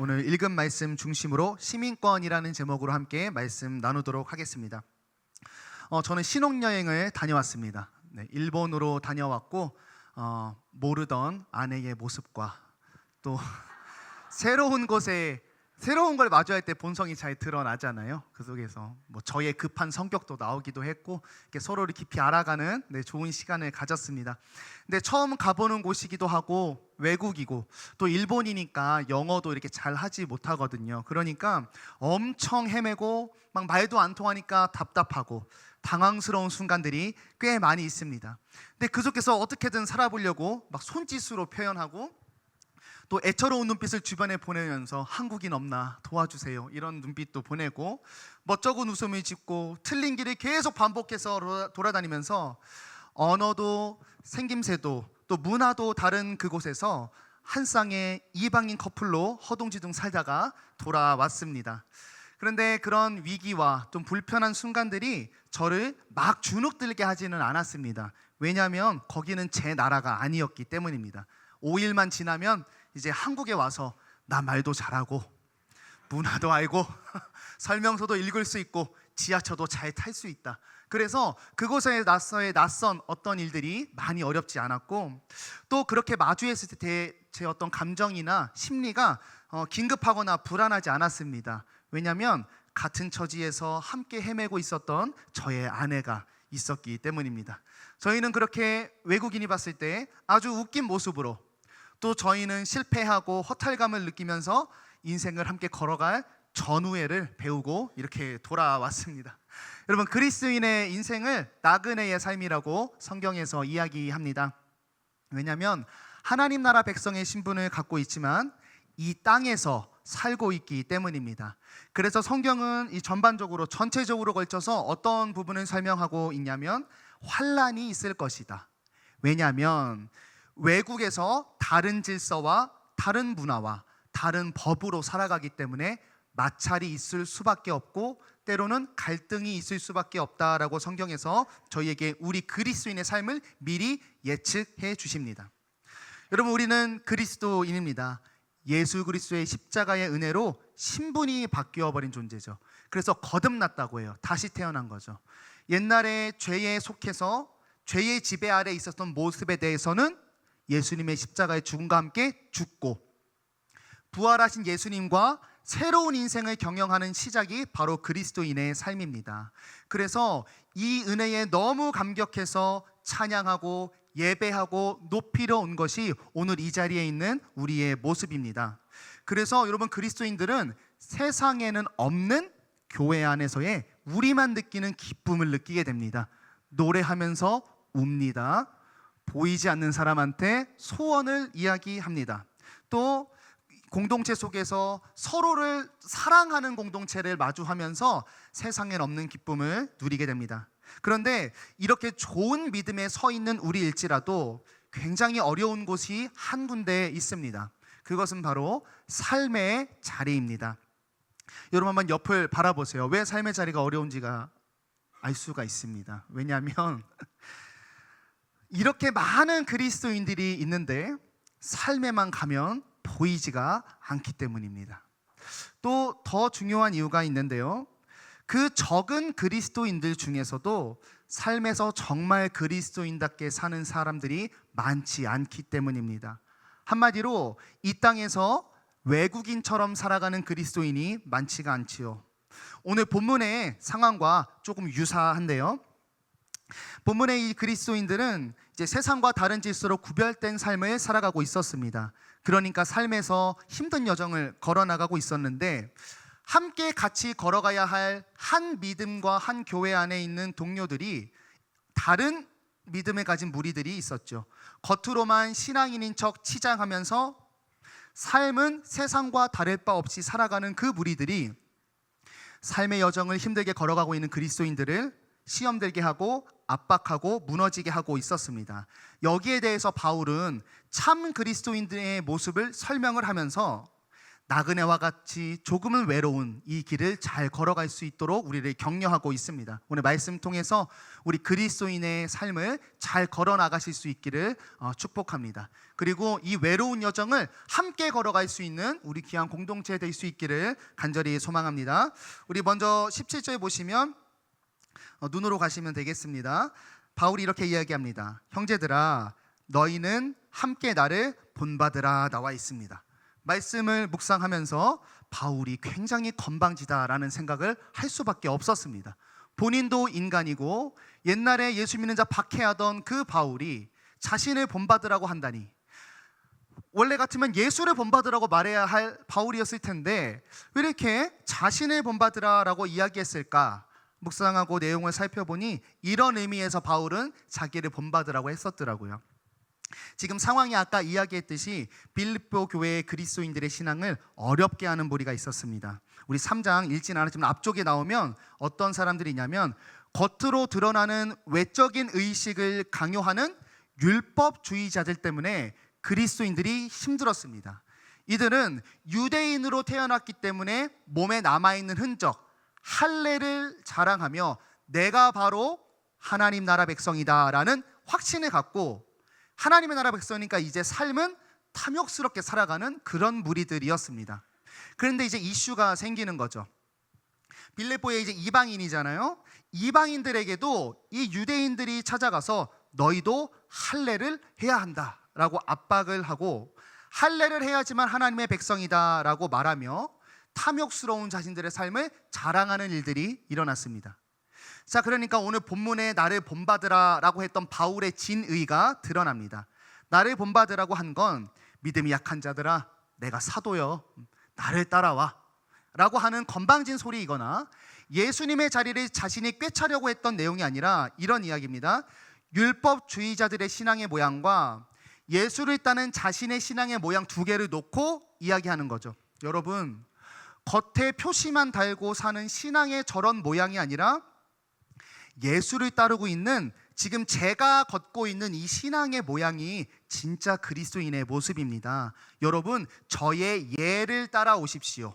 오늘 읽은 말씀 중심으로 시민권이라는 제목으로 함께 말씀 나누도록 하겠습니다. 저는 신혼여행을 다녀왔습니다. 일본으로 다녀왔고 모르던 아내의 모습과 또 새로운 걸 마주할 때 본성이 잘 드러나잖아요. 그 속에서 저의 급한 성격도 나오기도 했고 이렇게 서로를 깊이 알아가는 좋은 시간을 가졌습니다. 근데 처음 가보는 곳이기도 하고 외국이고 또 일본이니까 영어도 이렇게 잘 하지 못하거든요. 그러니까 엄청 헤매고 막 말도 안 통하니까 답답하고 당황스러운 순간들이 꽤 많이 있습니다. 근데 그 속에서 어떻게든 살아보려고 막 손짓으로 표현하고 또 애처로운 눈빛을 주변에 보내면서 한국인 없나 도와주세요 이런 눈빛도 보내고 멋쩍은 웃음을 짓고 틀린 길을 계속 반복해서 돌아다니면서 언어도 생김새도 또 문화도 다른 그곳에서 한 쌍의 이방인 커플로 허둥지둥 살다가 돌아왔습니다. 그런데 그런 위기와 좀 불편한 순간들이 저를 막 주눅들게 하지는 않았습니다. 왜냐하면 거기는 제 나라가 아니었기 때문입니다. 5일만 지나면 이제 한국에 와서 나 말도 잘하고 문화도 알고 설명서도 읽을 수 있고 지하철도 잘 탈 수 있다. 그래서 그곳에 나서의 낯선 어떤 일들이 많이 어렵지 않았고 또 그렇게 마주했을 때 제 어떤 감정이나 심리가 긴급하거나 불안하지 않았습니다. 왜냐하면 같은 처지에서 함께 헤매고 있었던 저의 아내가 있었기 때문입니다. 저희는 그렇게 외국인이 봤을 때 아주 웃긴 모습으로 또 저희는 실패하고 허탈감을 느끼면서 인생을 함께 걸어갈 전우애를 배우고 이렇게 돌아왔습니다. 여러분, 그리스도인의 인생을 나그네의 삶이라고 성경에서 이야기합니다. 왜냐하면 하나님 나라 백성의 신분을 갖고 있지만 이 땅에서 살고 있기 때문입니다. 그래서 성경은 이 전체적으로 걸쳐서 어떤 부분을 설명하고 있냐면 환난이 있을 것이다. 왜냐하면 외국에서 다른 질서와 다른 문화와 다른 법으로 살아가기 때문에 마찰이 있을 수밖에 없고 때로는 갈등이 있을 수밖에 없다라고 성경에서 저희에게 우리 그리스도인의 삶을 미리 예측해 주십니다. 여러분, 우리는 그리스도인입니다. 예수 그리스도의 십자가의 은혜로 신분이 바뀌어 버린 존재죠. 그래서 거듭났다고 해요. 다시 태어난 거죠. 옛날에 죄에 속해서 죄의 지배 아래 있었던 모습에 대해서는 예수님의 십자가의 죽음과 함께 죽고 부활하신 예수님과 새로운 인생을 경영하는 시작이 바로 그리스도인의 삶입니다. 그래서 이 은혜에 너무 감격해서 찬양하고 예배하고 높이려 온 것이 오늘 이 자리에 있는 우리의 모습입니다. 그래서 여러분, 그리스도인들은 세상에는 없는 교회 안에서의 우리만 느끼는 기쁨을 느끼게 됩니다. 노래하면서 웁니다. 보이지 않는 사람한테 소원을 이야기합니다. 또 공동체 속에서 서로를 사랑하는 공동체를 마주하면서 세상엔 없는 기쁨을 누리게 됩니다. 그런데 이렇게 좋은 믿음에 서 있는 우리일지라도 굉장히 어려운 곳이 한 군데 있습니다. 그것은 바로 삶의 자리입니다. 여러분, 한번 옆을 바라보세요. 왜 삶의 자리가 어려운지가 알 수가 있습니다. 왜냐하면 이렇게 많은 그리스도인들이 있는데 삶에만 가면 보이지가 않기 때문입니다. 또 더 중요한 이유가 있는데요. 그 적은 그리스도인들 중에서도 삶에서 정말 그리스도인답게 사는 사람들이 많지 않기 때문입니다. 한마디로 이 땅에서 외국인처럼 살아가는 그리스도인이 많지가 않지요. 오늘 본문의 상황과 조금 유사한데요. 본문의 이 그리스도인들은 이제 세상과 다른 질서로 구별된 삶을 살아가고 있었습니다. 그러니까 삶에서 힘든 여정을 걸어나가고 있었는데 함께 같이 걸어가야 할 한 믿음과 한 교회 안에 있는 동료들이 다른 믿음을 가진 무리들이 있었죠. 겉으로만 신앙인인 척 치장하면서 삶은 세상과 다를 바 없이 살아가는 그 무리들이 삶의 여정을 힘들게 걸어가고 있는 그리스도인들을 시험 들게 하고 압박하고 무너지게 하고 있었습니다. 여기에 대해서 바울은 참 그리스도인들의 모습을 설명을 하면서 나그네와 같이 조금은 외로운 이 길을 잘 걸어갈 수 있도록 우리를 격려하고 있습니다. 오늘 말씀 통해서 우리 그리스도인의 삶을 잘 걸어 나가실 수 있기를 축복합니다. 그리고 이 외로운 여정을 함께 걸어갈 수 있는 우리 귀한 공동체 될 수 있기를 간절히 소망합니다. 우리 먼저 17절 보시면 눈으로 가시면 되겠습니다. 바울이 이렇게 이야기합니다. 형제들아, 너희는 함께 나를 본받으라 나와 있습니다. 말씀을 묵상하면서 바울이 굉장히 건방지다라는 생각을 할 수밖에 없었습니다. 본인도 인간이고 옛날에 예수 믿는 자 박해하던 그 바울이 자신을 본받으라고 한다니, 원래 같으면 예수를 본받으라고 말해야 할 바울이었을 텐데 왜 이렇게 자신을 본받으라라고 이야기했을까? 묵상하고 내용을 살펴보니 이런 의미에서 바울은 자기를 본받으라고 했었더라고요. 지금 상황이 아까 이야기했듯이 빌립보 교회의 그리스도인들의 신앙을 어렵게 하는 무리가 있었습니다. 우리 3장 읽진 않았지만 앞쪽에 나오면 어떤 사람들이냐면 겉으로 드러나는 외적인 의식을 강요하는 율법주의자들 때문에 그리스도인들이 힘들었습니다. 이들은 유대인으로 태어났기 때문에 몸에 남아있는 흔적, 할례를 자랑하며 내가 바로 하나님 나라 백성이다라는 확신을 갖고 하나님의 나라 백성이니까 이제 삶은 탐욕스럽게 살아가는 그런 무리들이었습니다. 그런데 이제 이슈가 생기는 거죠. 빌립보에 이제 이방인이잖아요. 이방인들에게도 이 유대인들이 찾아가서 너희도 할례를 해야 한다라고 압박을 하고 할례를 해야지만 하나님의 백성이다라고 말하며 탐욕스러운 자신들의 삶을 자랑하는 일들이 일어났습니다. 자, 그러니까 오늘 본문에 나를 본받으라라고 했던 바울의 진의가 드러납니다. 나를 본받으라고 한 건 믿음이 약한 자들아 내가 사도여 나를 따라와 라고 하는 건방진 소리이거나 예수님의 자리를 자신이 꿰차려고 했던 내용이 아니라 이런 이야기입니다. 율법주의자들의 신앙의 모양과 예수를 따는 자신의 신앙의 모양 두 개를 놓고 이야기하는 거죠. 여러분, 겉에 표시만 달고 사는 신앙의 저런 모양이 아니라 예수를 따르고 있는 지금 제가 걷고 있는 이 신앙의 모양이 진짜 그리스도인의 모습입니다. 여러분, 저의 예를 따라오십시오.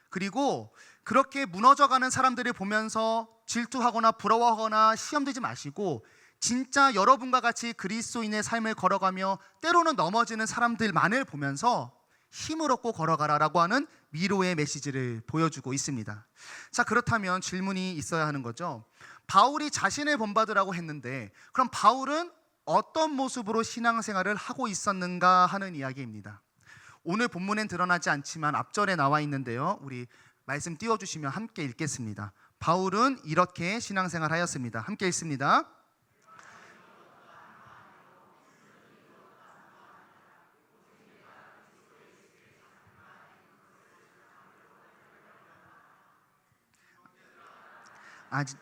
그리고 그렇게 무너져가는 사람들을 보면서 질투하거나 부러워하거나 시험되지 마시고 진짜 여러분과 같이 그리스도인의 삶을 걸어가며 때로는 넘어지는 사람들만을 보면서 힘을 얻고 걸어가라라고 하는 위로의 메시지를 보여주고 있습니다. 자, 그렇다면 질문이 있어야 하는 거죠. 바울이 자신을 본받으라고 했는데 그럼 바울은 어떤 모습으로 신앙생활을 하고 있었는가 하는 이야기입니다. 오늘 본문엔 드러나지 않지만 앞절에 나와 있는데요. 우리 말씀 띄워주시면 함께 읽겠습니다. 바울은 이렇게 신앙생활 하였습니다. 함께 읽습니다. 아직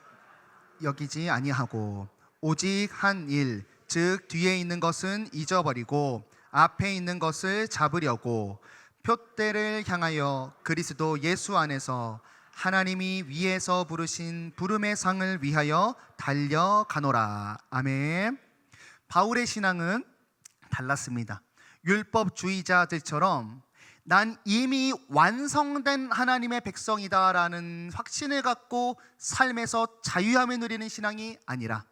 여기지 아니하고 오직 한 일, 즉 뒤에 있는 것은 잊어버리고 앞에 있는 것을 잡으려고 표대를 향하여 그리스도 예수 안에서 하나님이 위에서 부르신 부름의 상을 위하여 달려가노라. 아멘. 바울의 신앙은 달랐습니다. 율법주의자들처럼 난 이미 완성된 하나님의 백성이다라는 확신을 갖고 삶에서 자유함을 누리는 신앙이 아니라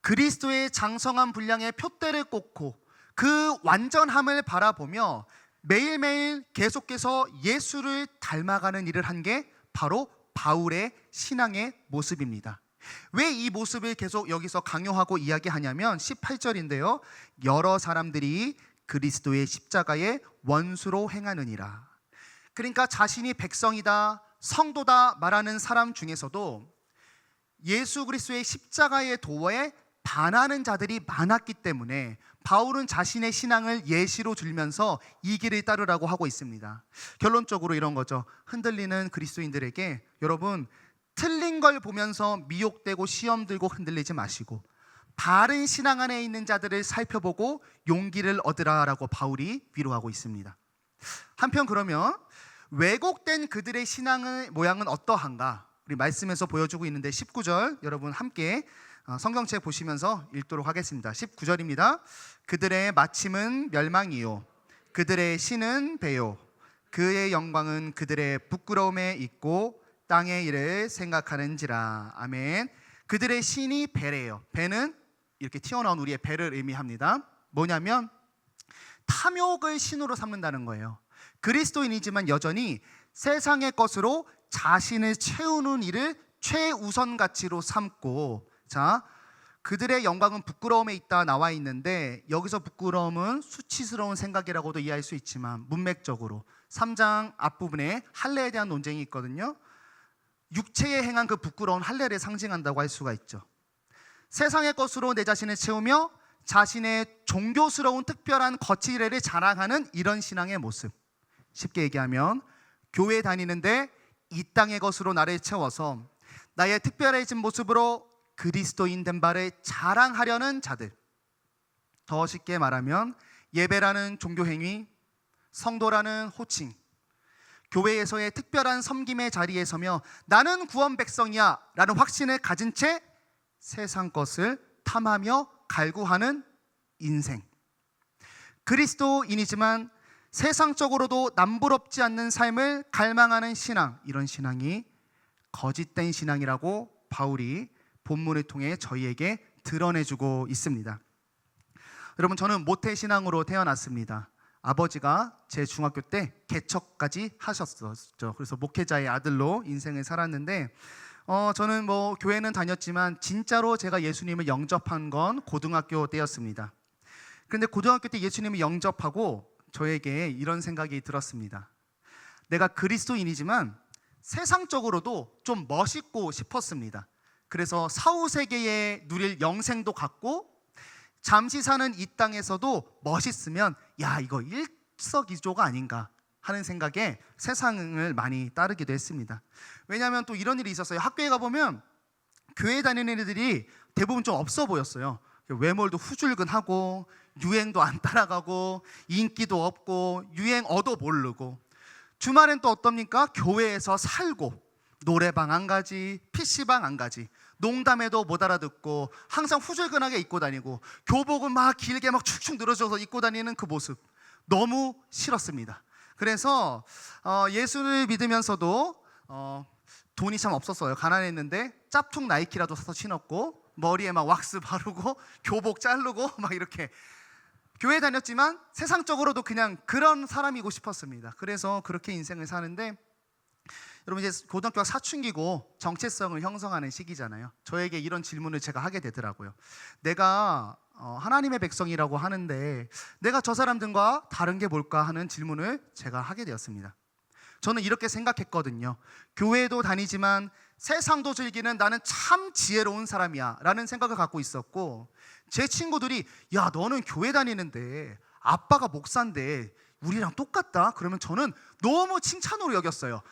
그리스도의 장성한 분량의 표대를 꽂고 그 완전함을 바라보며 매일매일 계속해서 예수를 닮아가는 일을 한 게 바로 바울의 신앙의 모습입니다. 왜 이 모습을 계속 여기서 강요하고 이야기하냐면 18절인데요. 여러 사람들이 그리스도의 십자가의 원수로 행하느니라. 그러니까 자신이 백성이다, 성도다 말하는 사람 중에서도 예수 그리스도의 십자가의 도에 반하는 자들이 많았기 때문에 바울은 자신의 신앙을 예시로 들면서 이 길을 따르라고 하고 있습니다. 결론적으로 이런 거죠. 흔들리는 그리스도인들에게 여러분, 틀린 걸 보면서 미혹되고 시험 들고 흔들리지 마시고 바른 신앙 안에 있는 자들을 살펴보고 용기를 얻으라라고 바울이 위로하고 있습니다. 한편 그러면 왜곡된 그들의 신앙의 모양은 어떠한가? 우리 말씀에서 보여주고 있는데 19절 여러분 함께 성경책 보시면서 읽도록 하겠습니다. 19절입니다. 그들의 마침은 멸망이요 그들의 신은 배요 그의 영광은 그들의 부끄러움에 있고 땅의 일을 생각하는지라. 아멘. 그들의 신이 배래요. 배는 이렇게 튀어나온 우리의 배를 의미합니다. 뭐냐면 탐욕을 신으로 삼는다는 거예요. 그리스도인이지만 여전히 세상의 것으로 자신을 채우는 일을 최우선 가치로 삼고, 자, 그들의 영광은 부끄러움에 있다 나와 있는데, 여기서 부끄러움은 수치스러운 생각이라고도 이해할 수 있지만 문맥적으로 3장 앞부분에 할례에 대한 논쟁이 있거든요. 육체에 행한 그 부끄러운 할례를 상징한다고 할 수가 있죠. 세상의 것으로 내 자신을 채우며 자신의 종교스러운 특별한 거칠애를 자랑하는 이런 신앙의 모습. 쉽게 얘기하면 교회 다니는데 이 땅의 것으로 나를 채워서 나의 특별해진 모습으로 그리스도인 된 바를 자랑하려는 자들. 더 쉽게 말하면 예배라는 종교행위, 성도라는 호칭, 교회에서의 특별한 섬김의 자리에 서며 나는 구원 백성이야 라는 확신을 가진 채 세상 것을 탐하며 갈구하는 인생. 그리스도인이지만 세상적으로도 남부럽지 않는 삶을 갈망하는 신앙, 이런 신앙이 거짓된 신앙이라고 바울이 본문을 통해 저희에게 드러내주고 있습니다. 여러분, 저는 모태신앙으로 태어났습니다. 아버지가 제 중학교 때 개척까지 하셨었죠. 그래서 목회자의 아들로 인생을 살았는데 저는 교회는 다녔지만 진짜로 제가 예수님을 영접한 건 고등학교 때였습니다. 그런데 고등학교 때 예수님을 영접하고 저에게 이런 생각이 들었습니다. 내가 그리스도인이지만 세상적으로도 좀 멋있고 싶었습니다. 그래서 사후세계에 누릴 영생도 갖고 잠시 사는 이 땅에서도 멋있으면 야, 이거 일석이조가 아닌가 하는 생각에 세상을 많이 따르기도 했습니다. 왜냐하면 또 이런 일이 있었어요. 학교에 가보면 교회 다니는 애들이 대부분 좀 없어 보였어요. 외모도 후줄근하고 유행도 안 따라가고 인기도 없고 유행어도 모르고, 주말엔 또 어떻습니까? 교회에서 살고 노래방 안 가지, PC방 안 가지, 농담해도 못 알아듣고 항상 후줄근하게 입고 다니고 교복은 막 길게 막 축축 늘어져서 입고 다니는 그 모습 너무 싫었습니다. 그래서 예수를 믿으면서도 돈이 참 없었어요. 가난했는데 짭퉁 나이키라도 사서 신었고 머리에 막 왁스 바르고 교복 자르고 막 이렇게 교회 다녔지만 세상적으로도 그냥 그런 사람이고 싶었습니다. 그래서 그렇게 인생을 사는데, 여러분 이제 고등학교가 사춘기고 정체성을 형성하는 시기잖아요. 저에게 이런 질문을 제가 하게 되더라고요. 내가 하나님의 백성이라고 하는데 내가 저 사람들과 다른 게 뭘까 하는 질문을 제가 하게 되었습니다. 저는 이렇게 생각했거든요. 교회도 다니지만 세상도 즐기는 나는 참 지혜로운 사람이야 라는 생각을 갖고 있었고, 제 친구들이 야, 너는 교회 다니는데 아빠가 목사인데 우리랑 똑같다? 그러면 저는 너무 칭찬으로 여겼어요.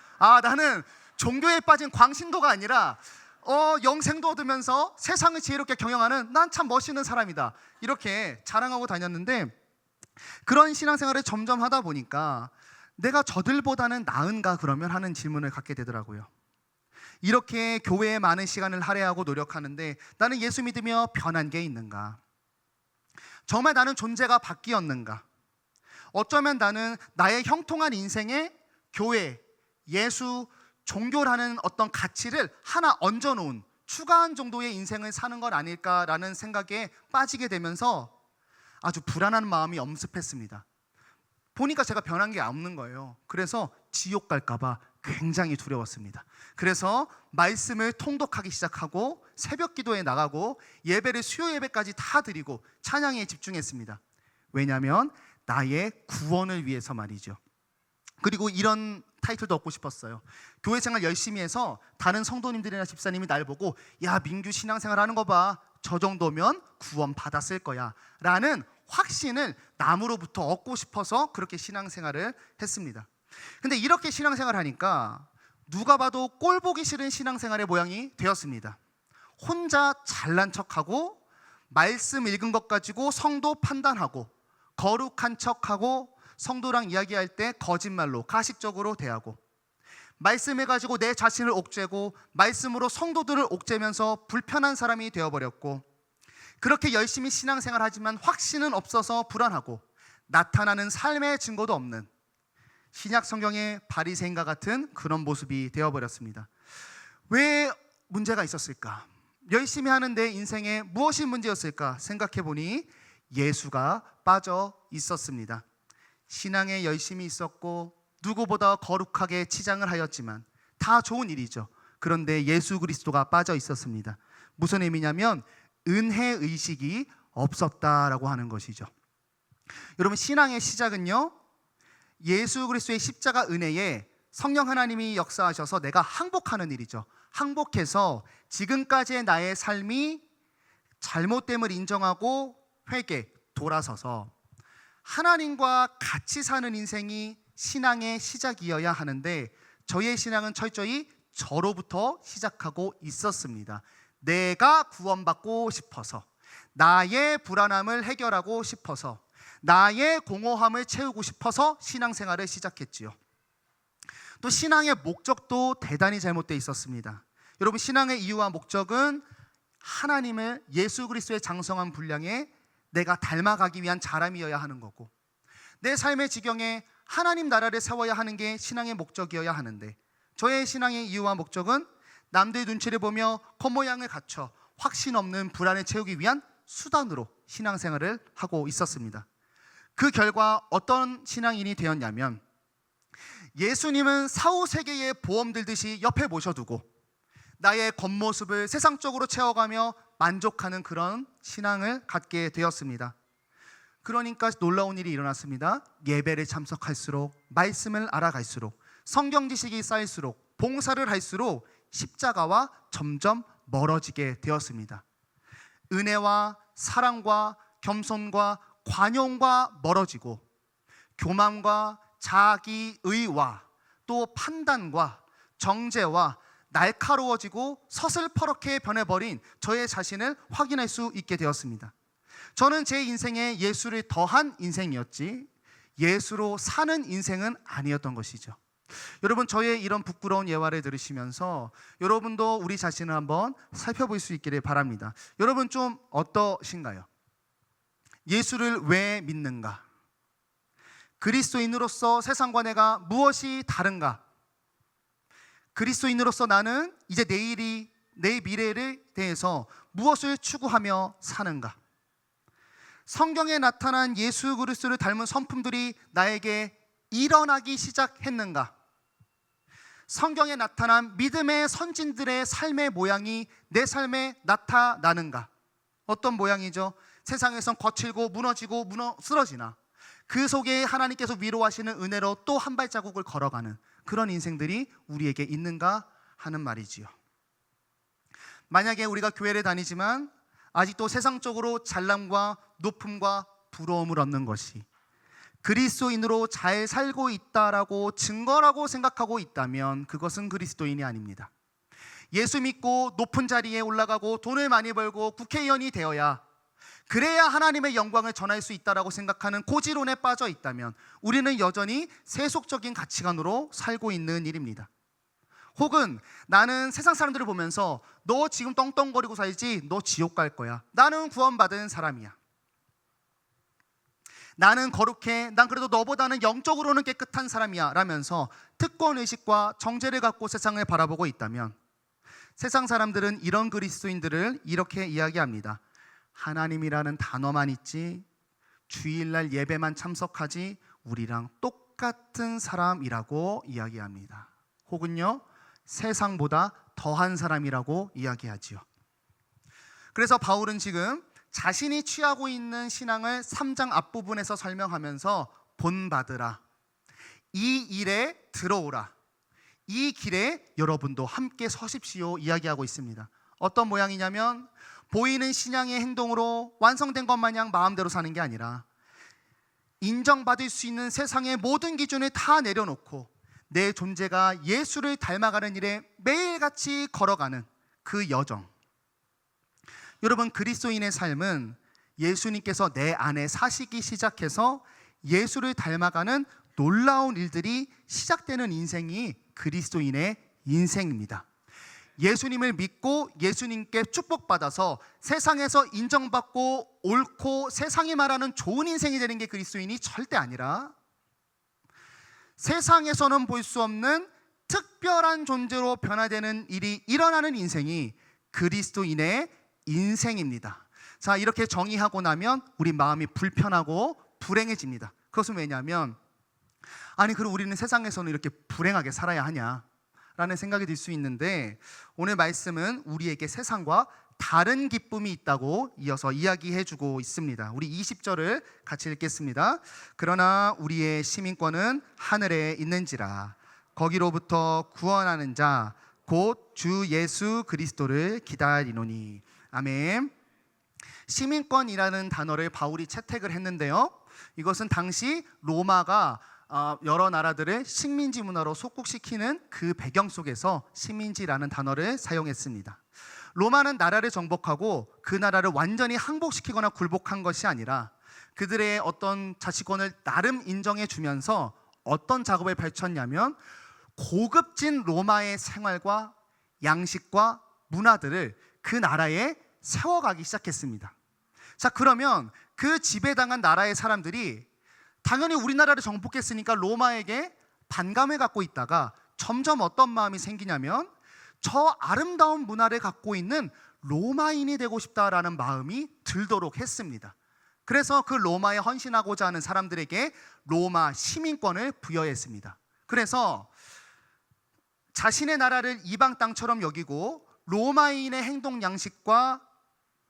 나는 종교에 빠진 광신도가 아니라 영생도 얻으면서 세상을 지혜롭게 경영하는 난 참 멋있는 사람이다, 이렇게 자랑하고 다녔는데, 그런 신앙생활을 점점 하다 보니까 내가 저들보다는 나은가 그러면 하는 질문을 갖게 되더라고요. 이렇게 교회에 많은 시간을 할애하고 노력하는데 나는 예수 믿으며 변한 게 있는가? 정말 나는 존재가 바뀌었는가? 어쩌면 나는 나의 형통한 인생에 교회, 예수, 종교라는 어떤 가치를 하나 얹어놓은 추가한 정도의 인생을 사는 건 아닐까라는 생각에 빠지게 되면서 아주 불안한 마음이 엄습했습니다. 보니까 제가 변한 게 없는 거예요. 그래서 지옥 갈까봐 굉장히 두려웠습니다. 그래서 말씀을 통독하기 시작하고 새벽 기도에 나가고 예배를 수요 예배까지 다 드리고 찬양에 집중했습니다. 왜냐하면 나의 구원을 위해서 말이죠. 그리고 이런 타이틀도 얻고 싶었어요. 교회 생활 열심히 해서 다른 성도님들이나 집사님이 날 보고 야, 민규 신앙생활 하는 거 봐, 저 정도면 구원 받았을 거야 라는 확신을 남으로부터 얻고 싶어서 그렇게 신앙생활을 했습니다. 근데 이렇게 신앙생활을 하니까 누가 봐도 꼴 보기 싫은 신앙생활의 모양이 되었습니다. 혼자 잘난 척하고 말씀 읽은 것 가지고 성도 판단하고 거룩한 척하고 성도랑 이야기할 때 거짓말로 가식적으로 대하고 말씀해가지고 내 자신을 옥죄고 말씀으로 성도들을 옥죄면서 불편한 사람이 되어버렸고, 그렇게 열심히 신앙생활하지만 확신은 없어서 불안하고 나타나는 삶의 증거도 없는 신약 성경의 바리새인과 같은 그런 모습이 되어버렸습니다. 왜 문제가 있었을까? 열심히 하는데 인생에 무엇이 문제였을까 생각해보니 예수가 빠져 있었습니다. 신앙에 열심히 있었고 누구보다 거룩하게 치장을 하였지만 다 좋은 일이죠. 그런데 예수 그리스도가 빠져 있었습니다. 무슨 의미냐면 은혜의식이 없었다라고 하는 것이죠. 여러분, 신앙의 시작은요, 예수 그리스도의 십자가 은혜에 성령 하나님이 역사하셔서 내가 항복하는 일이죠. 항복해서 지금까지의 나의 삶이 잘못됨을 인정하고 회개, 돌아서서 하나님과 같이 사는 인생이 신앙의 시작이어야 하는데 저의 신앙은 철저히 저로부터 시작하고 있었습니다. 내가 구원받고 싶어서, 나의 불안함을 해결하고 싶어서, 나의 공허함을 채우고 싶어서 신앙생활을 시작했지요. 또 신앙의 목적도 대단히 잘못되어 있었습니다. 여러분, 신앙의 이유와 목적은 하나님을 예수 그리스도의 장성한 분량에 내가 닮아가기 위한 자람이어야 하는 거고, 내 삶의 지경에 하나님 나라를 세워야 하는 게 신앙의 목적이어야 하는데, 저의 신앙의 이유와 목적은 남들의 눈치를 보며 겉모양을 갖춰 확신 없는 불안을 채우기 위한 수단으로 신앙생활을 하고 있었습니다. 그 결과 어떤 신앙인이 되었냐면, 예수님은 사후세계의 보험 들듯이 옆에 모셔두고 나의 겉모습을 세상적으로 채워가며 만족하는 그런 신앙을 갖게 되었습니다. 그러니까 놀라운 일이 일어났습니다. 예배를 참석할수록, 말씀을 알아갈수록, 성경 지식이 쌓일수록, 봉사를 할수록 십자가와 점점 멀어지게 되었습니다. 은혜와 사랑과 겸손과 관용과 멀어지고, 교만과 자기의와 또 판단과 정죄와 날카로워지고 서슬퍼렇게 변해버린 저의 자신을 확인할 수 있게 되었습니다. 저는 제 인생에 예수를 더한 인생이었지 예수로 사는 인생은 아니었던 것이죠. 여러분, 저의 이런 부끄러운 예화를 들으시면서 여러분도 우리 자신을 한번 살펴볼 수 있기를 바랍니다. 여러분, 좀 어떠신가요? 예수를 왜 믿는가? 그리스도인으로서 세상과 내가 무엇이 다른가? 그리스도인으로서 나는 이제 내 미래를 대해서 무엇을 추구하며 사는가? 성경에 나타난 예수 그리스도를 닮은 성품들이 나에게 일어나기 시작했는가? 성경에 나타난 믿음의 선진들의 삶의 모양이 내 삶에 나타나는가? 어떤 모양이죠? 세상에선 거칠고 무너지고 쓰러지나 그 속에 하나님께서 위로하시는 은혜로 또 한 발자국을 걸어가는 그런 인생들이 우리에게 있는가 하는 말이지요. 만약에 우리가 교회를 다니지만 아직도 세상적으로 잘남과 높음과 부러움을 얻는 것이 그리스도인으로 잘 살고 있다라고 증거라고 생각하고 있다면 그것은 그리스도인이 아닙니다. 예수 믿고 높은 자리에 올라가고 돈을 많이 벌고 국회의원이 되어야, 그래야 하나님의 영광을 전할 수 있다라고 생각하는 고지론에 빠져 있다면 우리는 여전히 세속적인 가치관으로 살고 있는 일입니다. 혹은 나는 세상 사람들을 보면서 너 지금 떵떵거리고 살지, 너 지옥 갈 거야. 나는 구원받은 사람이야. 나는 거룩해. 난 그래도 너보다는 영적으로는 깨끗한 사람이야 라면서 특권의식과 정죄를 갖고 세상을 바라보고 있다면, 세상 사람들은 이런 그리스도인들을 이렇게 이야기합니다. 하나님이라는 단어만 있지, 주일날 예배만 참석하지, 우리랑 똑같은 사람이라고 이야기합니다. 혹은요, 세상보다 더한 사람이라고 이야기하지요. 그래서 바울은 지금 자신이 취하고 있는 신앙을 3장 앞부분에서 설명하면서 본받으라, 이 일에 들어오라, 이 길에 여러분도 함께 서십시오 이야기하고 있습니다. 어떤 모양이냐면, 보이는 신앙의 행동으로 완성된 것 마냥 마음대로 사는 게 아니라 인정받을 수 있는 세상의 모든 기준을 다 내려놓고 내 존재가 예수를 닮아가는 일에 매일같이 걸어가는 그 여정. 여러분, 그리스도인의 삶은 예수님께서 내 안에 사시기 시작해서 예수를 닮아가는 놀라운 일들이 시작되는 인생이 그리스도인의 인생입니다. 예수님을 믿고 예수님께 축복받아서 세상에서 인정받고 옳고 세상이 말하는 좋은 인생이 되는 게 그리스도인이 절대 아니라, 세상에서는 볼 수 없는 특별한 존재로 변화되는 일이 일어나는 인생이 그리스도인의 인생입니다. 자, 이렇게 정의하고 나면 우리 마음이 불편하고 불행해집니다. 그것은 왜냐하면 아니 그럼 우리는 세상에서는 이렇게 불행하게 살아야 하냐 라는 생각이 들 수 있는데, 오늘 말씀은 우리에게 세상과 다른 기쁨이 있다고 이어서 이야기해주고 있습니다. 우리 20절을 같이 읽겠습니다. 그러나 우리의 시민권은 하늘에 있는지라 거기로부터 구원하는 자 곧 주 예수 그리스도를 기다리노니. 아멘. 시민권이라는 단어를 바울이 채택을 했는데요, 이것은 당시 로마가 여러 나라들을 식민지 문화로 속국시키는 그 배경 속에서 식민지라는 단어를 사용했습니다. 로마는 나라를 정복하고 그 나라를 완전히 항복시키거나 굴복한 것이 아니라 그들의 어떤 자치권을 나름 인정해 주면서 어떤 작업을 펼쳤냐면 고급진 로마의 생활과 양식과 문화들을 그 나라에 세워가기 시작했습니다. 자, 그러면 그 지배당한 나라의 사람들이 당연히 우리나라를 정복했으니까 로마에게 반감을 갖고 있다가 점점 어떤 마음이 생기냐면 저 아름다운 문화를 갖고 있는 로마인이 되고 싶다라는 마음이 들도록 했습니다. 그래서 그 로마에 헌신하고자 하는 사람들에게 로마 시민권을 부여했습니다. 그래서 자신의 나라를 이방 땅처럼 여기고 로마인의 행동 양식과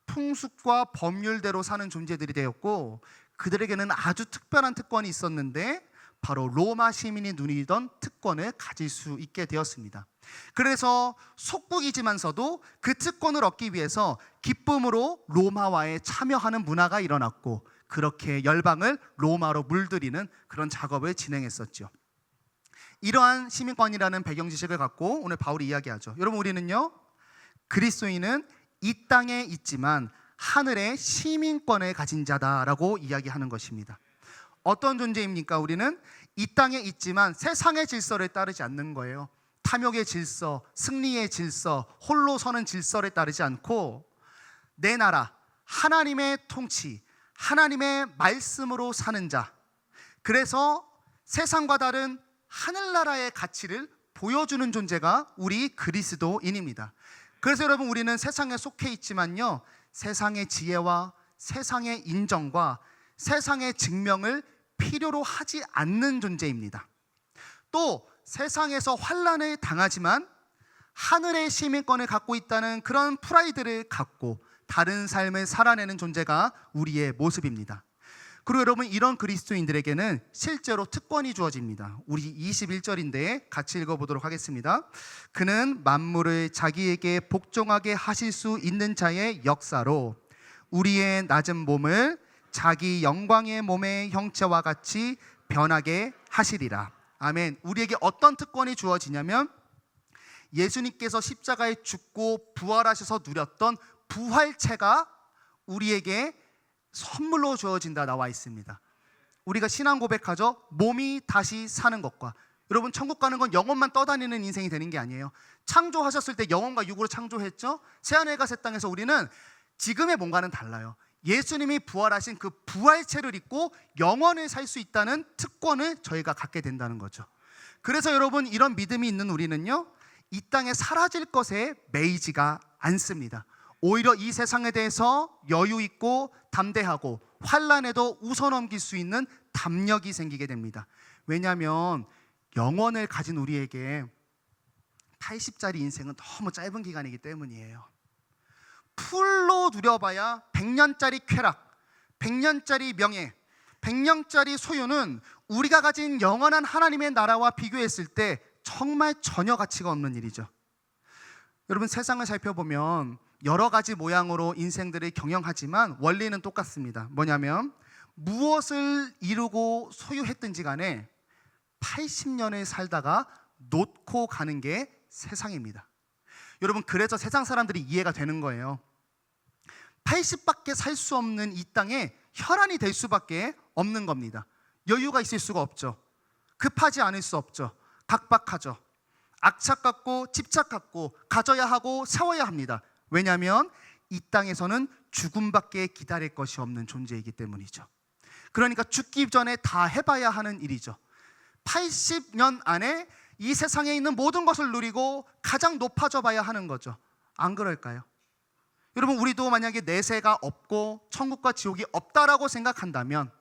풍습과 법률대로 사는 존재들이 되었고, 그들에게는 아주 특별한 특권이 있었는데 바로 로마 시민이 누리던 특권을 가질 수 있게 되었습니다. 그래서 속국이지만서도 그 특권을 얻기 위해서 기쁨으로 로마화에 참여하는 문화가 일어났고, 그렇게 열방을 로마로 물들이는 그런 작업을 진행했었죠. 이러한 시민권이라는 배경 지식을 갖고 오늘 바울이 이야기하죠. 여러분, 우리는요, 그리스도인은 이 땅에 있지만 하늘의 시민권을 가진 자다라고 이야기하는 것입니다. 어떤 존재입니까? 우리는 이 땅에 있지만 세상의 질서를 따르지 않는 거예요. 탐욕의 질서, 승리의 질서, 홀로 서는 질서를 따르지 않고 내 나라, 하나님의 통치, 하나님의 말씀으로 사는 자, 그래서 세상과 다른 하늘나라의 가치를 보여주는 존재가 우리 그리스도인입니다. 그래서 여러분, 우리는 세상에 속해 있지만요, 세상의 지혜와 세상의 인정과 세상의 증명을 필요로 하지 않는 존재입니다. 또 세상에서 환난을 당하지만 하늘의 시민권을 갖고 있다는 그런 프라이드를 갖고 다른 삶을 살아내는 존재가 우리의 모습입니다. 그리고 여러분, 이런 그리스도인들에게는 실제로 특권이 주어집니다. 우리 21절인데 같이 읽어보도록 하겠습니다. 그는 만물을 자기에게 복종하게 하실 수 있는 자의 역사로 우리의 낮은 몸을 자기 영광의 몸의 형체와 같이 변하게 하시리라. 아멘. 우리에게 어떤 특권이 주어지냐면 예수님께서 십자가에 죽고 부활하셔서 누렸던 부활체가 우리에게 선물로 주어진다 나와 있습니다. 우리가 신앙 고백하죠. 몸이 다시 사는 것과, 여러분, 천국 가는 건 영혼만 떠다니는 인생이 되는 게 아니에요. 창조하셨을 때 영혼과 육으로 창조했죠. 새하늘과 새 땅에서 우리는 지금의 몸과는 달라요. 예수님이 부활하신 그 부활체를 입고 영원을 살 수 있다는 특권을 저희가 갖게 된다는 거죠. 그래서 여러분, 이런 믿음이 있는 우리는요, 이 땅에 사라질 것에 매이지가 않습니다. 오히려 이 세상에 대해서 여유 있고 담대하고 환난에도 웃어넘길 수 있는 담력이 생기게 됩니다. 왜냐하면 영원을 가진 우리에게 80짜리 인생은 너무 짧은 기간이기 때문이에요. 풀로 누려봐야 100년짜리 쾌락, 100년짜리 명예, 100년짜리 소유는 우리가 가진 영원한 하나님의 나라와 비교했을 때 정말 전혀 가치가 없는 일이죠. 여러분, 세상을 살펴보면 여러 가지 모양으로 인생들을 경영하지만 원리는 똑같습니다. 뭐냐면 무엇을 이루고 소유했든지 간에 80년을 살다가 놓고 가는 게 세상입니다. 여러분, 그래서 세상 사람들이 이해가 되는 거예요. 80밖에 살 수 없는 이 땅에 혈안이 될 수밖에 없는 겁니다. 여유가 있을 수가 없죠. 급하지 않을 수 없죠. 각박하죠. 악착 같고 집착 같고 가져야 하고 세워야 합니다. 왜냐하면 이 땅에서는 죽음밖에 기다릴 것이 없는 존재이기 때문이죠. 그러니까 죽기 전에 다 해봐야 하는 일이죠. 80년 안에 이 세상에 있는 모든 것을 누리고 가장 높아져 봐야 하는 거죠. 안 그럴까요? 여러분, 우리도 만약에 내세가 없고 천국과 지옥이 없다라고 생각한다면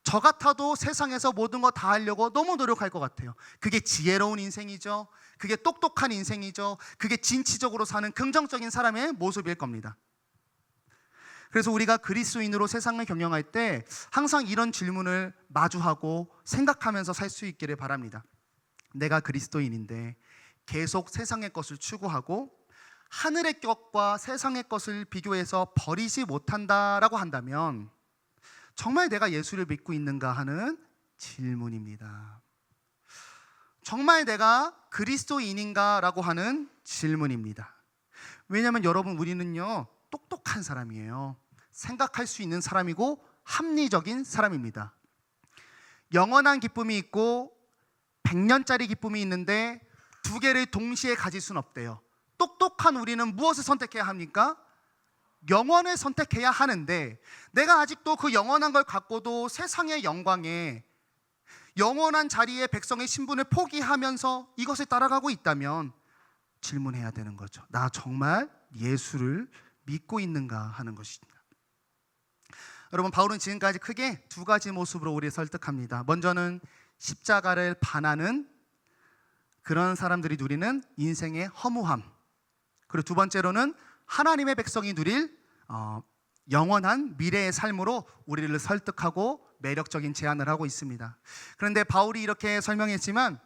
저 같아도 세상에서 모든 거 다 하려고 너무 노력할 것 같아요. 그게 지혜로운 인생이죠. 그게 똑똑한 인생이죠. 그게 진취적으로 사는 긍정적인 사람의 모습일 겁니다. 그래서 우리가 그리스도인으로 세상을 경영할 때 항상 이런 질문을 마주하고 생각하면서 살 수 있기를 바랍니다. 내가 그리스도인인데 계속 세상의 것을 추구하고 하늘의 것과 세상의 것을 비교해서 버리지 못한다라고 한다면 정말 내가 예수를 믿고 있는가 하는 질문입니다. 정말 내가 그리스도인인가 라고 하는 질문입니다. 왜냐하면 여러분, 우리는요 똑똑한 사람이에요. 생각할 수 있는 사람이고 합리적인 사람입니다. 영원한 기쁨이 있고 100년짜리 기쁨이 있는데 두 개를 동시에 가질 수는 없대요. 똑똑한 우리는 무엇을 선택해야 합니까? 영원을 선택해야 하는데 내가 아직도 그 영원한 걸 갖고도 세상의 영광에 영원한 자리에 백성의 신분을 포기하면서 이것을 따라가고 있다면 질문해야 되는 거죠. 나 정말 예수를 믿고 있는가 하는 것입니다. 여러분, 바울은 지금까지 크게 두 가지 모습으로 우리를 설득합니다. 먼저는 십자가를 반하는 그런 사람들이 누리는 인생의 허무함, 그리고 두 번째로는 하나님의 백성이 누릴 영원한 미래의 삶으로 우리를 설득하고 매력적인 제안을 하고 있습니다. 그런데 바울이 이렇게 설명했지만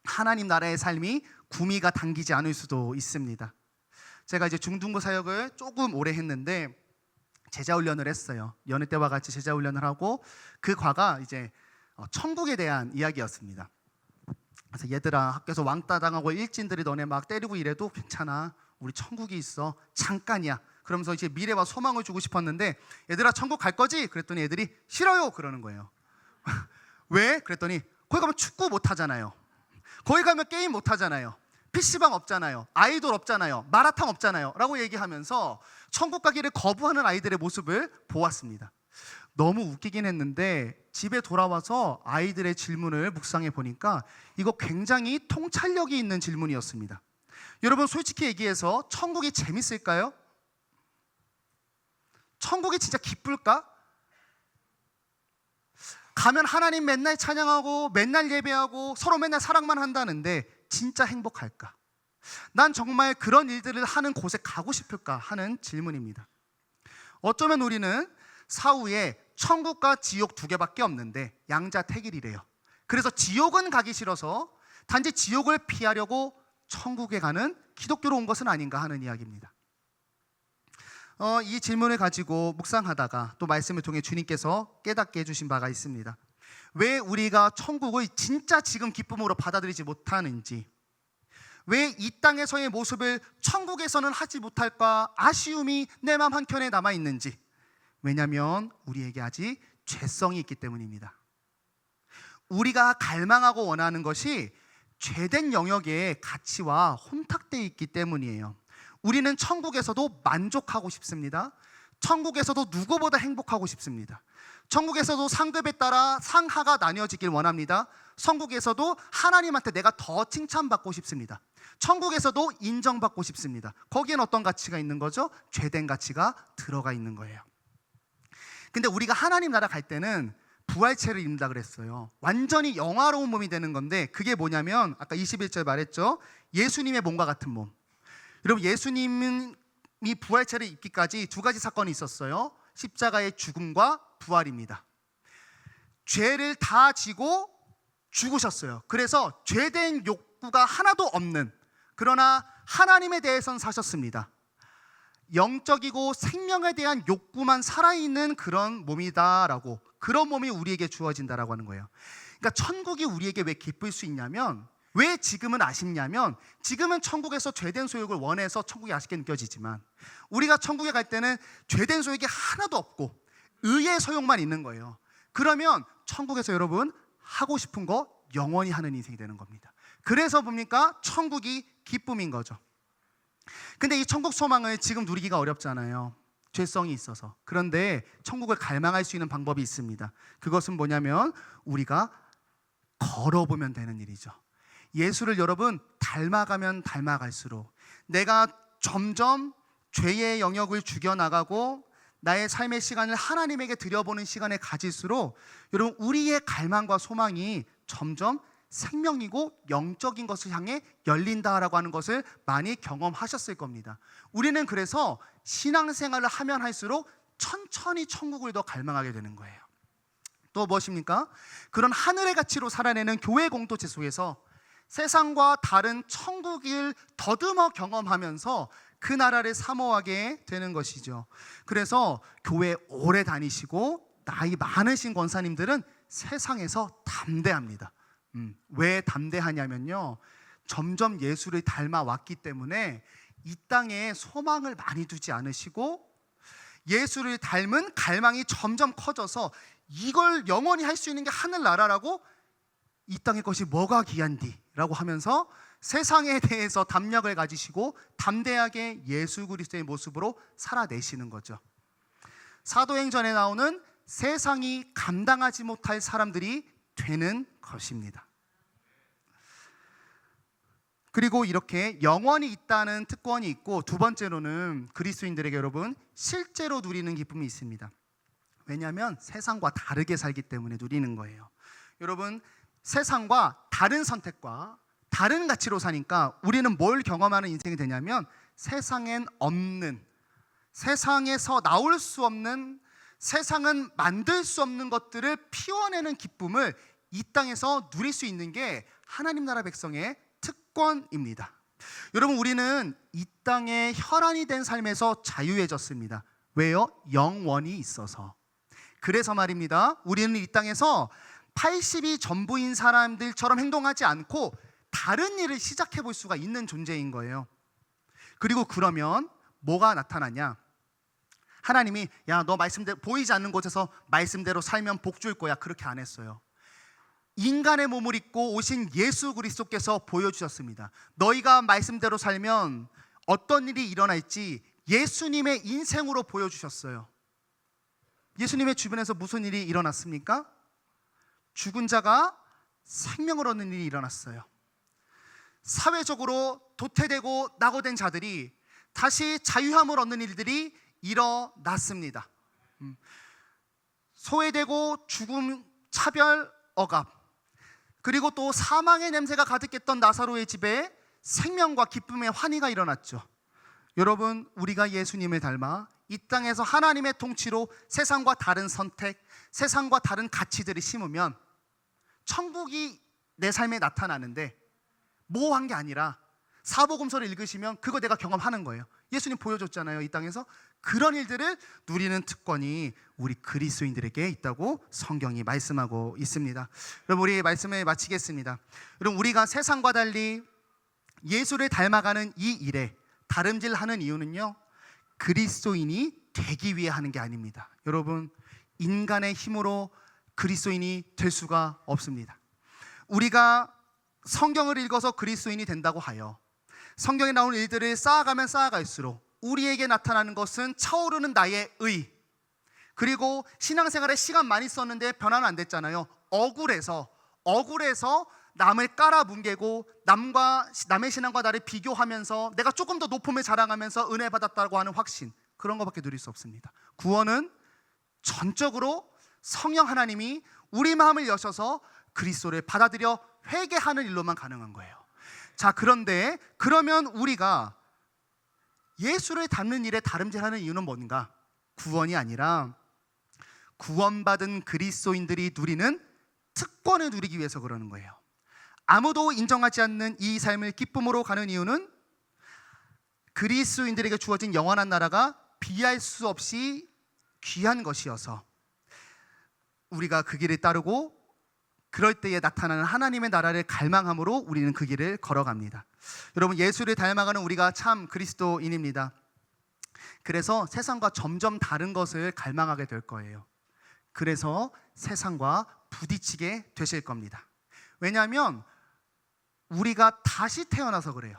하나님 나라의 삶이 구미가 당기지 않을 수도 있습니다. 제가 이제 중등부 사역을 조금 오래 했는데 제자 훈련을 했어요. 여느 때와 같이 제자 훈련을 하고 그 과가 이제 천국에 대한 이야기였습니다. 그래서 얘들아, 학교에서 왕따 당하고 일진들이 너네 막 때리고 이래도 괜찮아. 우리 천국이 있어. 잠깐이야. 그러면서 이제 미래와 소망을 주고 싶었는데 얘들아, 천국 갈 거지? 그랬더니 애들이 싫어요 그러는 거예요. 왜? 그랬더니 거기 가면 축구 못 하잖아요. 거기 가면 게임 못 하잖아요. PC방 없잖아요. 아이돌 없잖아요. 마라탕 없잖아요 라고 얘기하면서 천국 가기를 거부하는 아이들의 모습을 보았습니다. 너무 웃기긴 했는데 집에 돌아와서 아이들의 질문을 묵상해 보니까 이거 굉장히 통찰력이 있는 질문이었습니다. 여러분, 솔직히 얘기해서 천국이 재밌을까요? 천국이 진짜 기쁠까? 가면 하나님 맨날 찬양하고 맨날 예배하고 서로 맨날 사랑만 한다는데 진짜 행복할까? 난 정말 그런 일들을 하는 곳에 가고 싶을까 하는 질문입니다. 어쩌면 우리는 사후에 천국과 지옥 두 개밖에 없는데 양자택일이래요. 그래서 지옥은 가기 싫어서 단지 지옥을 피하려고 천국에 가는 기독교로 온 것은 아닌가 하는 이야기입니다. 이 질문을 가지고 묵상하다가 또 말씀을 통해 주님께서 깨닫게 해주신 바가 있습니다. 왜 우리가 천국을 진짜 지금 기쁨으로 받아들이지 못하는지, 왜 이 땅에서의 모습을 천국에서는 하지 못할까 아쉬움이 내 마음 한켠에 남아있는지, 왜냐하면 우리에게 아직 죄성이 있기 때문입니다. 우리가 갈망하고 원하는 것이 죄된 영역의 가치와 혼탁되어 있기 때문이에요. 우리는 천국에서도 만족하고 싶습니다. 천국에서도 누구보다 행복하고 싶습니다. 천국에서도 상급에 따라 상하가 나뉘어지길 원합니다. 천국에서도 하나님한테 내가 더 칭찬받고 싶습니다. 천국에서도 인정받고 싶습니다. 거기엔 어떤 가치가 있는 거죠? 죄된 가치가 들어가 있는 거예요. 근데 우리가 하나님 나라 갈 때는 부활체를 입는다 그랬어요. 완전히 영화로운 몸이 되는 건데 그게 뭐냐면 아까 21절 말했죠. 예수님의 몸과 같은 몸. 여러분, 예수님이 부활체를 입기까지 두 가지 사건이 있었어요. 십자가의 죽음과 부활입니다. 죄를 다 지고 죽으셨어요. 그래서 죄된 욕구가 하나도 없는, 그러나 하나님에 대해서는 사셨습니다. 영적이고 생명에 대한 욕구만 살아있는 그런 몸이다라고, 그런 몸이 우리에게 주어진다라고 하는 거예요. 그러니까 천국이 우리에게 왜 기쁠 수 있냐면, 왜 지금은 아쉽냐면, 지금은 천국에서 죄된 소욕을 원해서 천국이 아쉽게 느껴지지만 우리가 천국에 갈 때는 죄된 소욕이 하나도 없고 의의 소욕만 있는 거예요. 그러면 천국에서 여러분 하고 싶은 거 영원히 하는 인생이 되는 겁니다. 그래서 뭡니까? 천국이 기쁨인 거죠. 근데 이 천국 소망을 지금 누리기가 어렵잖아요. 죄성이 있어서. 그런데 천국을 갈망할 수 있는 방법이 있습니다. 그것은 뭐냐면 우리가 걸어보면 되는 일이죠. 예수를 여러분 닮아가면 닮아갈수록 내가 점점 죄의 영역을 죽여나가고 나의 삶의 시간을 하나님에게 드려보는 시간에 가질수록 여러분 우리의 갈망과 소망이 점점 생명이고 영적인 것을 향해 열린다라고 하는 것을 많이 경험하셨을 겁니다. 우리는 그래서 신앙생활을 하면 할수록 천천히 천국을 더 갈망하게 되는 거예요. 또 무엇입니까? 그런 하늘의 가치로 살아내는 교회 공동체 속에서 세상과 다른 천국을 더듬어 경험하면서 그 나라를 사모하게 되는 것이죠. 그래서 교회 오래 다니시고 나이 많으신 권사님들은 세상에서 담대합니다. 왜 담대하냐면요, 점점 예수를 닮아왔기 때문에 이 땅에 소망을 많이 두지 않으시고 예수를 닮은 갈망이 점점 커져서 이걸 영원히 할 수 있는 게 하늘나라라고, 이 땅의 것이 뭐가 귀한디 라고 하면서 세상에 대해서 담력을 가지시고 담대하게 예수 그리스도의 모습으로 살아내시는 거죠. 사도행전에 나오는 세상이 감당하지 못할 사람들이 되는 것입니다. 그리고 이렇게 영원히 있다는 특권이 있고, 두 번째로는 그리스도인들에게 여러분 실제로 누리는 기쁨이 있습니다. 왜냐하면 세상과 다르게 살기 때문에 누리는 거예요. 여러분 세상과 다른 선택과 다른 가치로 사니까 우리는 뭘 경험하는 인생이 되냐면, 세상엔 없는, 세상에서 나올 수 없는, 세상은 만들 수 없는 것들을 피워내는 기쁨을 이 땅에서 누릴 수 있는 게 하나님 나라 백성의 특권입니다. 여러분 우리는 이 땅의 혈안이 된 삶에서 자유해졌습니다. 왜요? 영원히 있어서. 그래서 말입니다, 우리는 이 땅에서 80이 전부인 사람들처럼 행동하지 않고 다른 일을 시작해 볼 수가 있는 존재인 거예요. 그리고 그러면 뭐가 나타나냐? 하나님이 야, 너 말씀대로 보이지 않는 곳에서 말씀대로 살면 복 줄 거야, 그렇게 안 했어요. 인간의 몸을 입고 오신 예수 그리스도께서 보여주셨습니다. 너희가 말씀대로 살면 어떤 일이 일어날지 예수님의 인생으로 보여주셨어요. 예수님의 주변에서 무슨 일이 일어났습니까? 죽은 자가 생명을 얻는 일이 일어났어요. 사회적으로 도태되고 낙오된 자들이 다시 자유함을 얻는 일들이 일어났습니다. 소외되고 죽음, 차별, 억압, 그리고 또 사망의 냄새가 가득했던 나사로의 집에 생명과 기쁨의 환희가 일어났죠. 여러분 우리가 예수님을 닮아 이 땅에서 하나님의 통치로 세상과 다른 선택, 세상과 다른 가치들을 심으면 천국이 내 삶에 나타나는데 모호한 게 아니라 사복음서를 읽으시면 그거 내가 경험하는 거예요. 예수님 보여줬잖아요, 이 땅에서. 그런 일들을 누리는 특권이 우리 그리스도인들에게 있다고 성경이 말씀하고 있습니다. 여러분 우리 말씀을 마치겠습니다. 여러분 우리가 세상과 달리 예수를 닮아가는 이 일에 다름질하는 이유는요, 그리스도인이 되기 위해 하는 게 아닙니다. 여러분 인간의 힘으로 그리스도인이 될 수가 없습니다. 우리가 성경을 읽어서 그리스도인이 된다고 하여 성경에 나오는 일들을 쌓아가면 쌓아갈수록 우리에게 나타나는 것은 차오르는 나의 의, 그리고 신앙생활에 시간 많이 썼는데 변화는 안 됐잖아요. 억울해서 남을 깔아뭉개고 남의 신앙과 나를 비교하면서 내가 조금 더 높음을 자랑하면서 은혜 받았다고 하는 확신, 그런 것밖에 누릴 수 없습니다. 구원은 전적으로 성령 하나님이 우리 마음을 여셔서 그리스도를 받아들여 회개하는 일로만 가능한 거예요. 자, 그런데 그러면 우리가 예수를 닮는 일에 다름질하는 이유는 뭔가? 구원이 아니라 구원받은 그리스도인들이 누리는 특권을 누리기 위해서 그러는 거예요. 아무도 인정하지 않는 이 삶을 기쁨으로 가는 이유는 그리스도인들에게 주어진 영원한 나라가 비할 수 없이 귀한 것이어서 우리가 그 길을 따르고 그럴 때에 나타나는 하나님의 나라를 갈망함으로 우리는 그 길을 걸어갑니다. 여러분 예수를 닮아가는 우리가 참 그리스도인입니다. 그래서 세상과 점점 다른 것을 갈망하게 될 거예요. 그래서 세상과 부딪히게 되실 겁니다. 왜냐하면 우리가 다시 태어나서 그래요.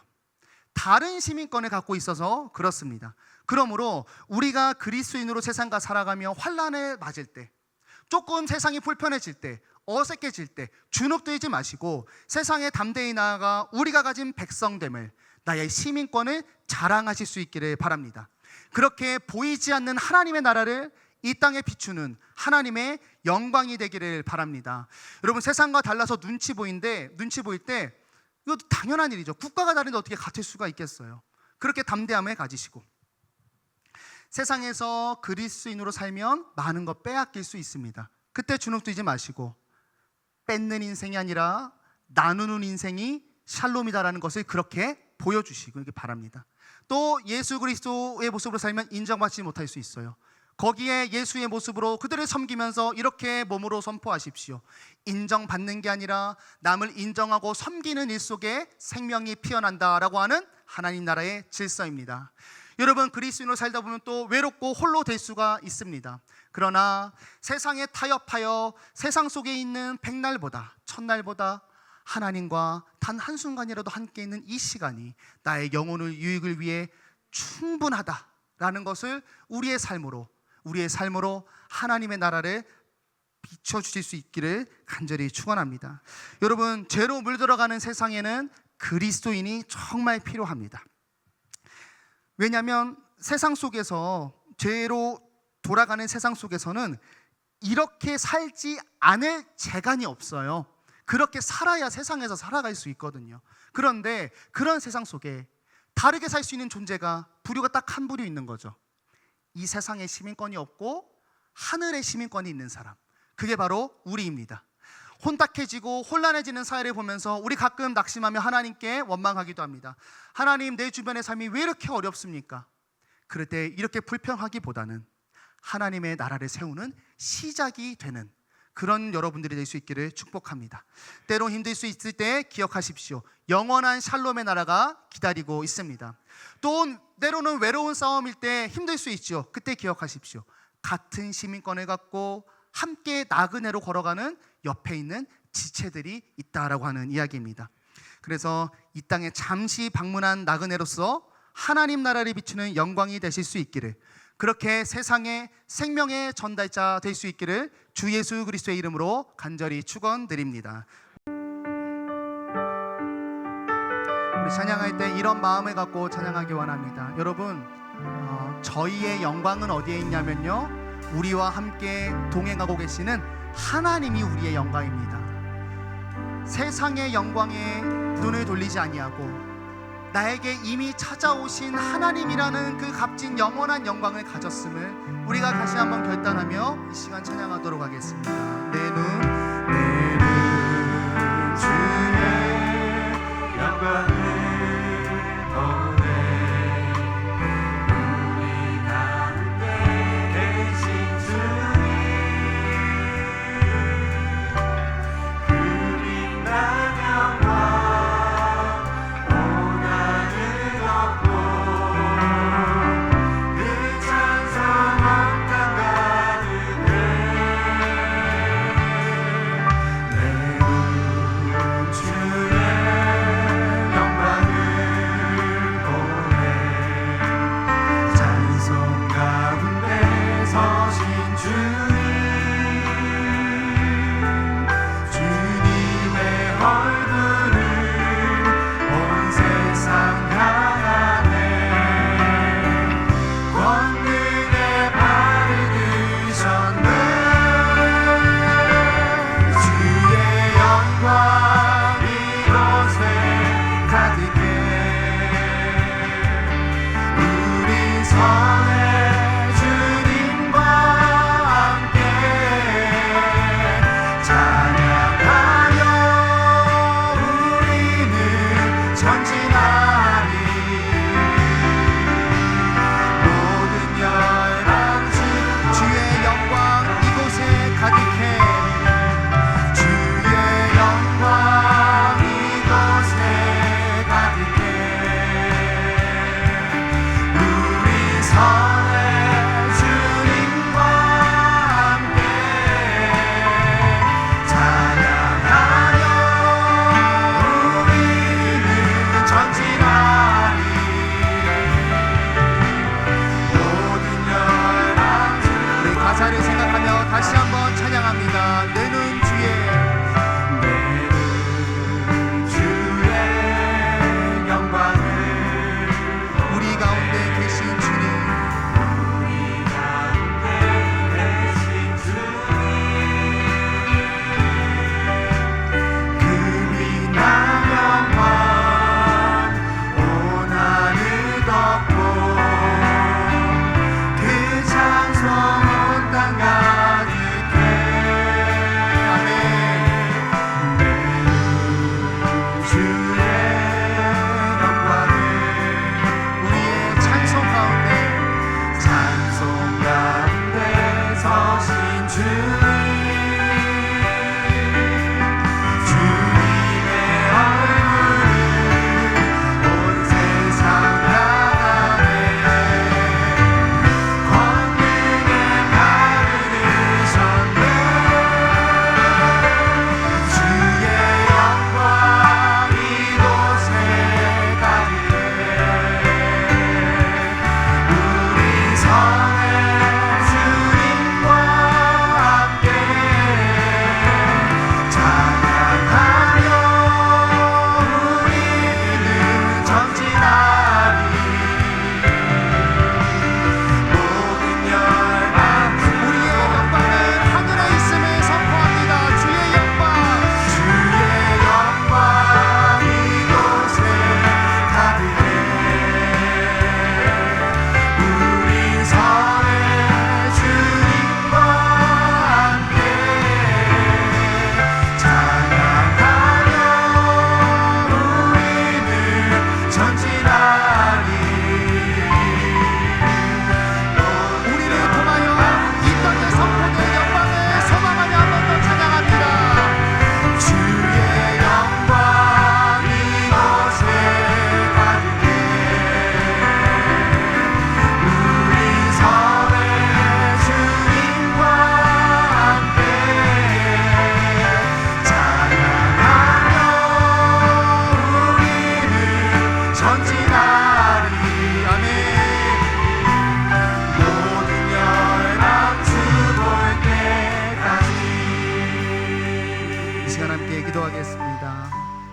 다른 시민권을 갖고 있어서 그렇습니다. 그러므로 우리가 그리스도인으로 세상과 살아가며 환난을 맞을 때, 조금 세상이 불편해질 때, 어색해질 때 주눅들지 마시고 세상에 담대히 나아가 우리가 가진 백성됨을, 나의 시민권을 자랑하실 수 있기를 바랍니다. 그렇게 보이지 않는 하나님의 나라를 이 땅에 비추는 하나님의 영광이 되기를 바랍니다. 여러분, 세상과 달라서 눈치 보일 때 이거 당연한 일이죠. 국가가 다른데 어떻게 같을 수가 있겠어요. 그렇게 담대함을 가지시고, 세상에서 그리스도인으로 살면 많은 것 빼앗길 수 있습니다. 그때 주눅들지 마시고 뺏는 인생이 아니라 나누는 인생이 샬롬이다라는 것을 그렇게 보여주시고 바랍니다. 또 예수 그리스도의 모습으로 살면 인정받지 못할 수 있어요. 거기에 예수의 모습으로 그들을 섬기면서 이렇게 몸으로 선포하십시오. 인정받는 게 아니라 남을 인정하고 섬기는 일 속에 생명이 피어난다라고 하는 하나님 나라의 질서입니다. 여러분, 그리스도인으로 살다 보면 또 외롭고 홀로 될 수가 있습니다. 그러나 세상에 타협하여 세상 속에 있는 백날보다 천날보다 하나님과 단 한순간이라도 함께 있는 이 시간이 나의 영혼의 유익을 위해 충분하다라는 것을 우리의 삶으로 하나님의 나라를 비춰주실 수 있기를 간절히 축원합니다. 여러분, 죄로 물들어가는 세상에는 그리스도인이 정말 필요합니다. 왜냐하면 세상 속에서, 죄로 돌아가는 세상 속에서는 이렇게 살지 않을 재간이 없어요. 그렇게 살아야 세상에서 살아갈 수 있거든요. 그런데 그런 세상 속에 다르게 살 수 있는 존재가, 부류가 딱 한 부류 있는 거죠. 이 세상에 시민권이 없고 하늘의 시민권이 있는 사람, 그게 바로 우리입니다. 혼탁해지고 혼란해지는 사회를 보면서 우리 가끔 낙심하며 하나님께 원망하기도 합니다. 하나님, 내 주변의 삶이 왜 이렇게 어렵습니까? 그럴 때 이렇게 불평하기보다는 하나님의 나라를 세우는 시작이 되는 그런 여러분들이 될 수 있기를 축복합니다. 때로 힘들 수 있을 때 기억하십시오. 영원한 샬롬의 나라가 기다리고 있습니다. 또 때로는 외로운 싸움일 때 힘들 수 있죠. 그때 기억하십시오. 같은 시민권을 갖고 함께 나그네로 걸어가는 옆에 있는 지체들이 있다라고 하는 이야기입니다. 그래서 이 땅에 잠시 방문한 나그네로서 하나님 나라를 비추는 영광이 되실 수 있기를, 그렇게 세상에 생명의 전달자 될 수 있기를 주 예수 그리스도의 이름으로 간절히 축원드립니다. 우리 찬양할 때 이런 마음을 갖고 찬양하기 원합니다. 여러분, 저희의 영광은 어디에 있냐면요, 우리와 함께 동행하고 계시는 하나님이 우리의 영광입니다. 세상의 영광에 눈을 돌리지 아니하고 나에게 이미 찾아오신 하나님이라는 그 값진 영원한 영광을 가졌음을 우리가 다시 한번 결단하며 이 시간 찬양하도록 하겠습니다. 내 눈 주의 영광을 보내, 우리 가운데 계신 주님, 그 빛난 영광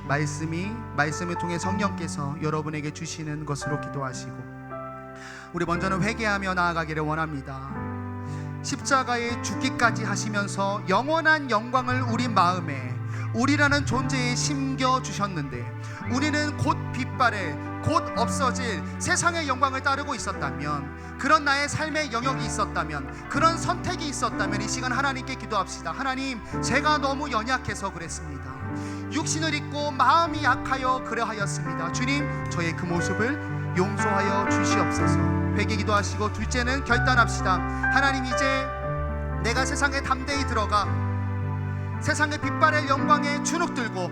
말씀을 통해 성령께서 여러분에게 주시는 것으로 기도하시고, 우리 먼저는 회개하며 나아가기를 원합니다. 십자가에 죽기까지 하시면서 영원한 영광을 우리 마음에, 우리라는 존재에 심겨주셨는데, 우리는 곧 빛발에 곧 없어질 세상의 영광을 따르고 있었다면, 그런 나의 삶의 영역이 있었다면, 그런 선택이 있었다면 이 시간 하나님께 기도합시다. 하나님, 제가 너무 연약해서 그랬습니다. 육신을 입고 마음이 약하여 그러하였습니다. 주님, 저의 그 모습을 용서하여 주시옵소서. 회개 기도하시고, 둘째는 결단합시다. 하나님, 이제 내가 세상에 담대히 들어가 세상의 빛발의 영광에 주눅들고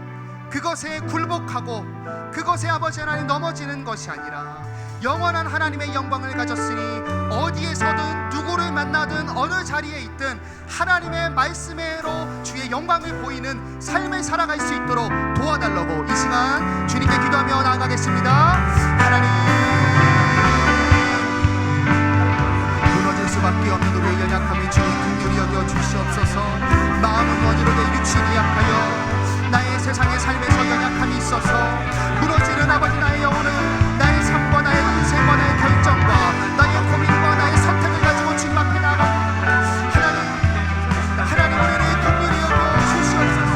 그것에 굴복하고 그것에 아버지 하나님 넘어지는 것이 아니라 영원한 하나님의 영광을 가졌으니 어디에서든 누구를 만나든 어느 자리에 있든 하나님의 말씀으로 주의 영광을 보이는 삶을 살아갈 수 있도록 도와달라고 이 시간 주님께 기도하며 나아가겠습니다. 하나님, 무너질 수밖에 없는 우리의 연약함을 주님 긍휼히 여겨 주시옵소서. 마음은 원이로되 육신이 약하여 나의 세상의 삶에서 연약함이 있어서 무너지는 아버지, 나의 영혼은 나의 삶과 나의 인생과 나의 결정과 나의 고민과 나의 선택을 가지고 주님 앞에 나아갑니다. 하나님, 우리를 긍휼히 여겨 주시옵소서.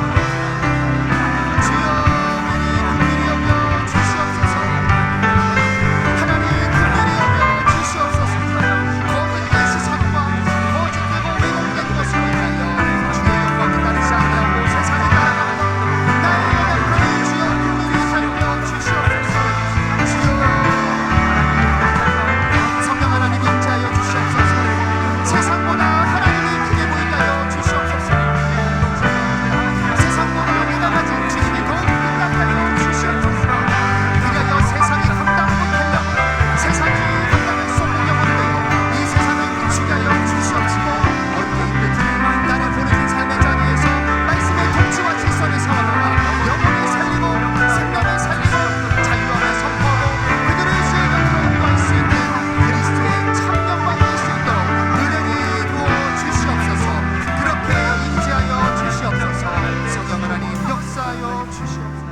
주여, 우리를 긍휼히 여겨 주시옵소서. 하나님, 긍휼히 여겨 주시옵소서. 거짓된 시선과 거짓되고 왜곡된 것으로 인하여 주의 영광을 따르지 않고 세상에 따라가는 나의 연약함을 주여 긍휼히 살펴 주시옵소서. 주여, 성령 하나님 임재하여 주시옵소서. 세상보다 하나님이 크게 보이게 하여 주시옵소서. 세상보다 내가 가진 주님이 더욱 빛나게 하여 주시옵소서. 그리하여 세상이 감당 못할 영혼, 세상이 감당할 수 없는 영혼들, 이 세상을 비추게 하여 주시옵시고, 어디에 있든지 나를 보내는 삶의 자리에서 말씀의 통치와 질서를 세워나가 영혼을 살리고 생명을 살리고 자유함을 선포하고 그들을 주의 곁으로 인도할 수 있는 그리스도의 참 영광이 될 수 있도록 은혜를 부어 주시옵소서. 그렇게 임재하여 주시옵소서. 성령 하나님 역사하여 주시옵소서.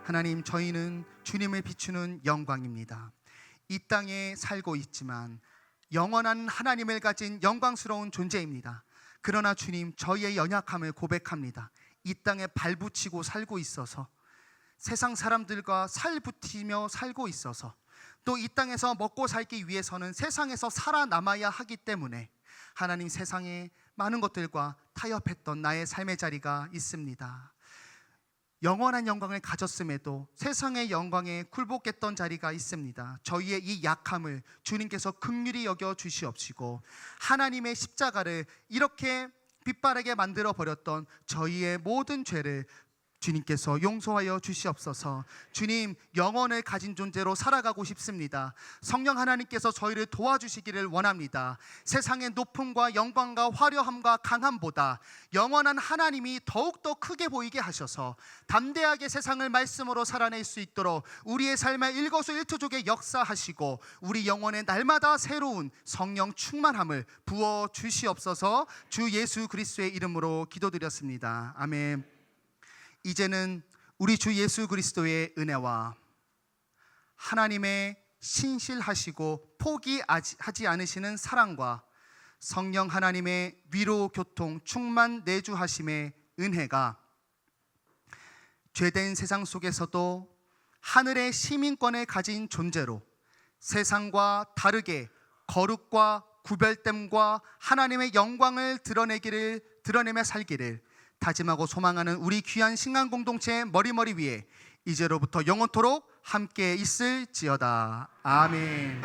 하나님, 저희는 주님을 비추는 영광입니다. 이 땅에 살고 있지만 영원한 하나님을 가진 영광스러운 존재입니다. 그러나 주님, 저희의 연약함을 고백합니다. 이 땅에 발붙이고 살고 있어서, 세상 사람들과 살붙이며 살고 있어서, 또 이 땅에서 먹고 살기 위해서는 세상에서 살아남아야 하기 때문에 하나님, 세상에 많은 것들과 타협했던 나의 삶의 자리가 있습니다. 영원한 영광을 가졌음에도 세상의 영광에 굴복했던 자리가 있습니다. 저희의 이 약함을 주님께서 긍휼히 여겨 주시옵시고, 하나님의 십자가를 이렇게 빛바라게 만들어 버렸던 저희의 모든 죄를 주님께서 용서하여 주시옵소서. 주님, 영혼을 가진 존재로 살아가고 싶습니다. 성령 하나님께서 저희를 도와주시기를 원합니다. 세상의 높음과 영광과 화려함과 강함보다 영원한 하나님이 더욱더 크게 보이게 하셔서 담대하게 세상을 말씀으로 살아낼 수 있도록 우리의 삶의 일거수일투족에 역사하시고 우리 영혼에 날마다 새로운 성령 충만함을 부어 주시옵소서. 주 예수 그리스도의 이름으로 기도드렸습니다. 아멘. 이제는 우리 주 예수 그리스도의 은혜와 하나님의 신실하시고 포기하지 않으시는 사랑과 성령 하나님의 위로 교통 충만 내주하심의 은혜가 죄된 세상 속에서도 하늘의 시민권을 가진 존재로 세상과 다르게 거룩과 구별됨과 하나님의 영광을 드러내며 살기를 다짐하고 소망하는 우리 귀한 신앙 공동체의 머리머리 위에 이제로부터 영원토록 함께 있을지어다. 아멘.